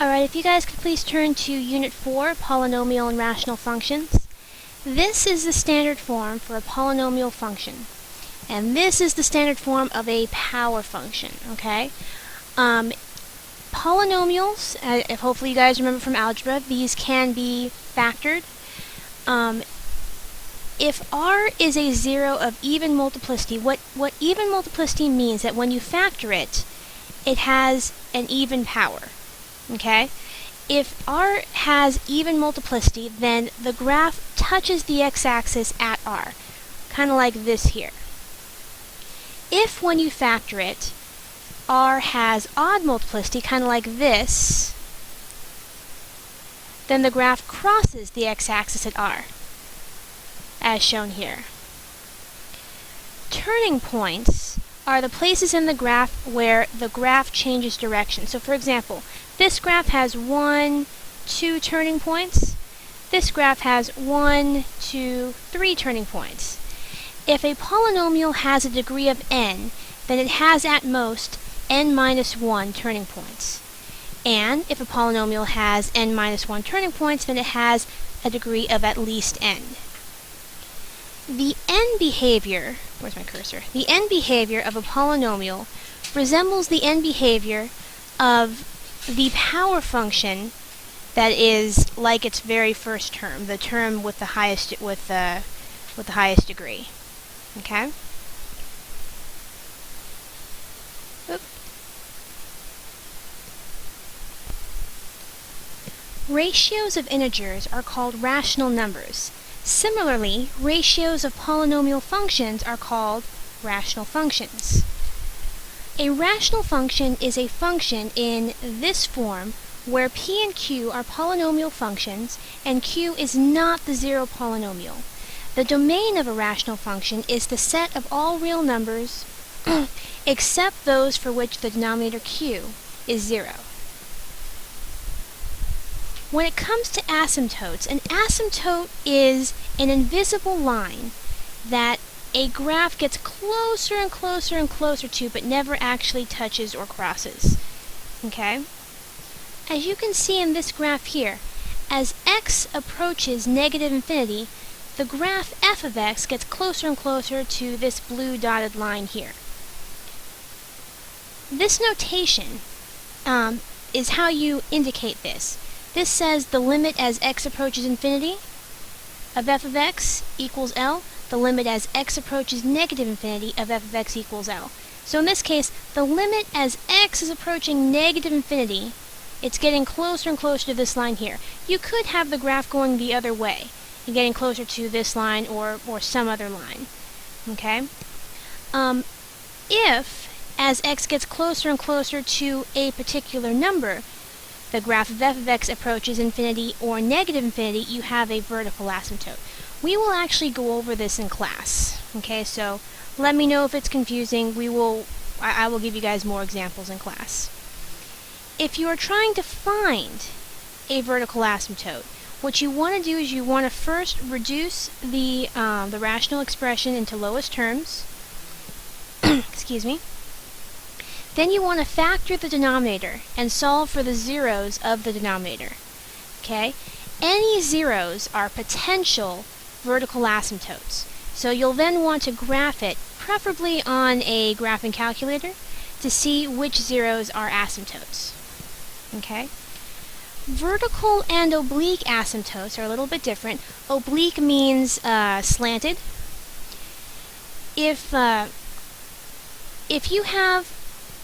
Alright, if you guys could please turn to Unit 4, Polynomial and Rational Functions. This is the standard form for a polynomial function. And this is the standard form of a power function, okay? Polynomials, if hopefully you guys remember from algebra, these can be factored. If r is a zero of even multiplicity, what even multiplicity means that when you factor it, it has an even power. Okay? If r has even multiplicity, then the graph touches the x-axis at r, kind of like this here. If when you factor it, r has odd multiplicity, kind of like this, then the graph crosses the x-axis at r, as shown here. Turning points are the places in the graph where the graph changes direction. So for example, this graph has 1, 2 turning points. This graph has 1, 2, 3 turning points. If a polynomial has a degree of n, then it has at most n minus 1 turning points. And if a polynomial has n minus 1 turning points, then it has a degree of at least n. The n behavior, where's my cursor? The n behavior of a polynomial resembles the n behavior of the power function that is like its very first term, the term with the highest degree. Okay? Oop. Ratios of integers are called rational numbers. Similarly, ratios of polynomial functions are called rational functions. A rational function is a function in this form where p and q are polynomial functions and q is not the zero polynomial. The domain of a rational function is the set of all real numbers except those for which the denominator q is 0. When it comes to asymptotes, an asymptote is an invisible line that a graph gets closer and closer and closer to, but never actually touches or crosses. Okay? As you can see in this graph here, as x approaches negative infinity, the graph f of x gets closer and closer to this blue dotted line here. This notation is how you indicate this. This says the limit as x approaches infinity of f of x equals L. The limit as x approaches negative infinity of f of x equals L. So in this case, the limit as x is approaching negative infinity, it's getting closer and closer to this line here. You could have the graph going the other way, and getting closer to this line or some other line. Okay? If, as x gets closer and closer to a particular number, the graph of f of x approaches infinity or negative infinity, you have a vertical asymptote. We will actually go over this in class. Okay, so let me know if it's confusing. I will give you guys more examples in class. If you are trying to find a vertical asymptote, what you want to do is you want to first reduce the rational expression into lowest terms. Excuse me. Then you want to factor the denominator and solve for the zeros of the denominator. Okay? Any zeros are potential vertical asymptotes. So you'll then want to graph it, preferably on a graphing calculator, to see which zeros are asymptotes. Okay? Vertical and oblique asymptotes are a little bit different. Oblique means slanted. If you have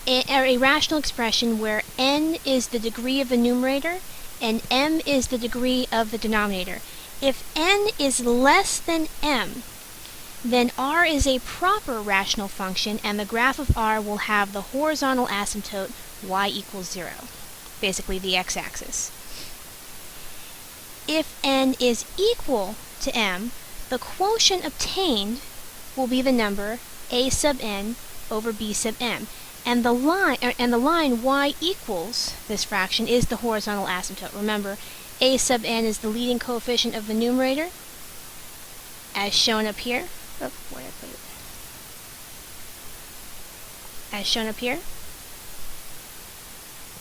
a rational expression where n is the degree of the numerator and m is the degree of the denominator, if n is less than m, then r is a proper rational function and the graph of r will have the horizontal asymptote y equals 0, basically the x-axis. If n is equal to m, the quotient obtained will be the number a sub n over b sub m. And the line y equals this fraction is the horizontal asymptote. Remember, a sub n is the leading coefficient of the numerator, as shown up here. Oh, where did I put it? As shown up here.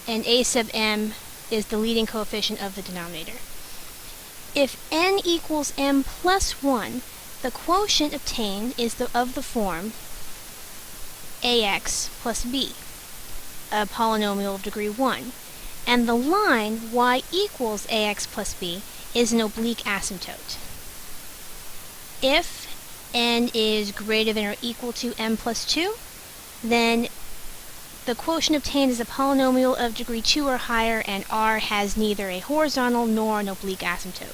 And a sub m is the leading coefficient of the denominator. If n equals m plus 1, the quotient obtained is of the form ax plus b, a polynomial of degree 1, and the line y equals ax plus b is an oblique asymptote. If n is greater than or equal to m plus 2, then the quotient obtained is a polynomial of degree 2 or higher, and r has neither a horizontal nor an oblique asymptote.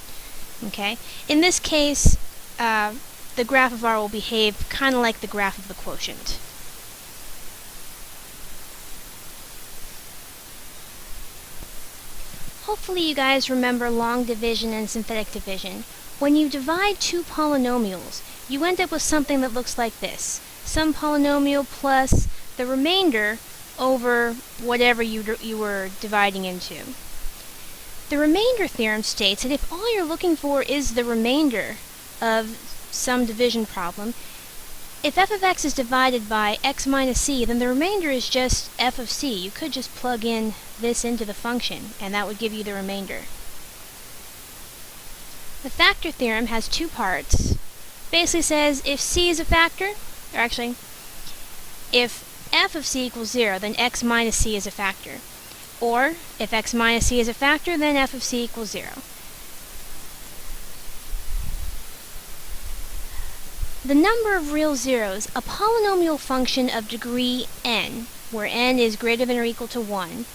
Okay? In this case, the graph of r will behave kind of like the graph of the quotient. Hopefully you guys remember long division and synthetic division. When you divide two polynomials, you end up with something that looks like this. Some polynomial plus the remainder over whatever you were dividing into. The remainder theorem states that if all you're looking for is the remainder of some division problem, if f of x is divided by x minus c, then the remainder is just f of c. You could just plug in this into the function, and that would give you the remainder. The factor theorem has two parts. Basically says if c is a factor, or actually, if f of c equals 0, then x minus c is a factor. Or, if x minus c is a factor, then f of c equals 0. The number of real zeros, a polynomial function of degree n, where n is greater than or equal to 1,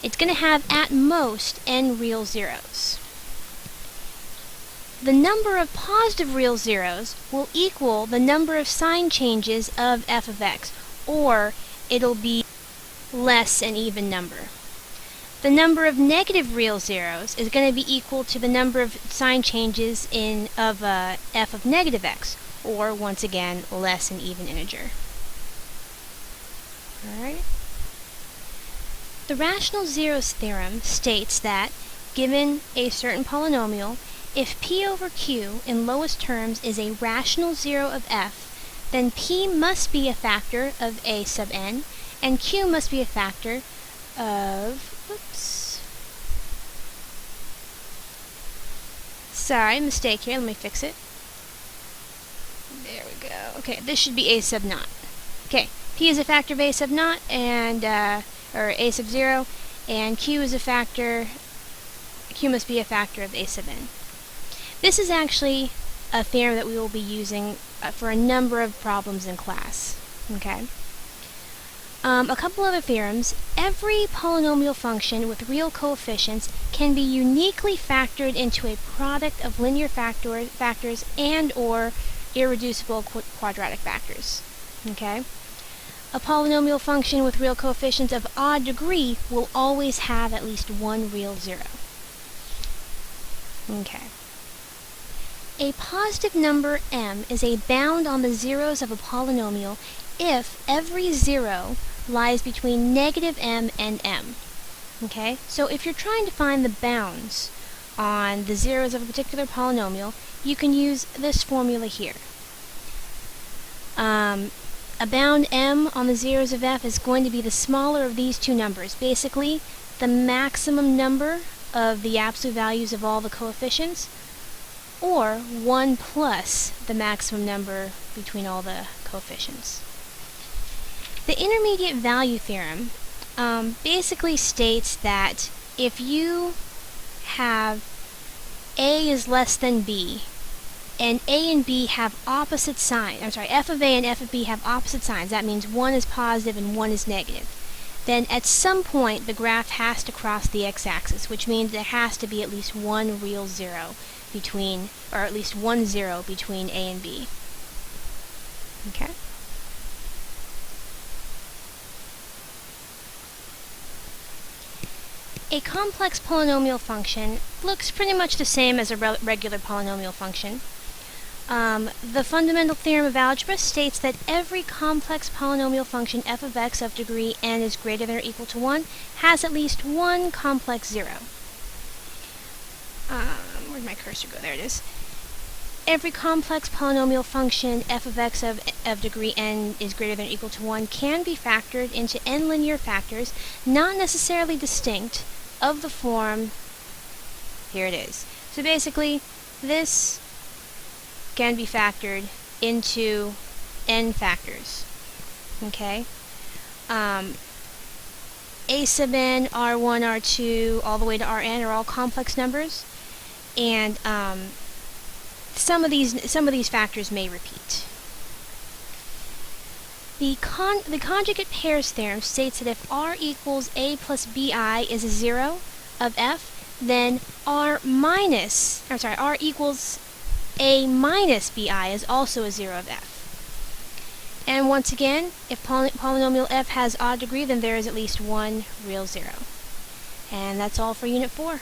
it's going to have at most n real zeros. The number of positive real zeros will equal the number of sign changes of f of x, or it'll be less an even number. The number of negative real zeros is going to be equal to the number of sign changes of f of negative x, or once again, less an even integer. Alright. The rational zeros theorem states that, given a certain polynomial, if p over q in lowest terms is a rational zero of f, then p must be a factor of a sub n, and q must be a factor of... Sorry, mistake here. Let me fix it. There we go. Okay, this should be a sub naught. Okay, p is a factor of a sub naught, and or a sub 0, and q is a factor. Q must be a factor of a sub n. This is actually a theorem that we will be using for a number of problems in class. Okay. A couple other theorems. Every polynomial function with real coefficients can be uniquely factored into a product of linear factors and or irreducible quadratic factors. Okay? A polynomial function with real coefficients of odd degree will always have at least one real zero. Okay. A positive number m is a bound on the zeros of a polynomial if every zero lies between negative m and m. Okay? So if you're trying to find the bounds on the zeros of a particular polynomial, you can use this formula here. A bound m on the zeros of f is going to be the smaller of these two numbers. Basically, the maximum number of the absolute values of all the coefficients, or 1 plus the maximum number between all the coefficients. The intermediate value theorem basically states that if you have a is less than b, and a and b have opposite signs, f of a and f of b have opposite signs, that means one is positive and one is negative, then at some point the graph has to cross the x-axis, which means there has to be at least one real zero between, or at least one zero between a and b. Okay? A complex polynomial function looks pretty much the same as a regular polynomial function. The fundamental theorem of algebra states that every complex polynomial function f of x of degree n is greater than or equal to 1 has at least one complex zero. Where'd my cursor go? There it is. Every complex polynomial function f of x of degree n is greater than or equal to 1 can be factored into n linear factors, not necessarily distinct, of the form, here it is. So basically, this can be factored into n factors. Okay? A sub n, R1, R2, all the way to Rn are all complex numbers, and some of these factors may repeat. The conjugate pairs theorem states that if R equals A plus BI is a 0 of f, then R equals A minus BI is also a 0 of f. And once again, if polynomial f has odd degree, then there is at least one real 0. And that's all for Unit 4.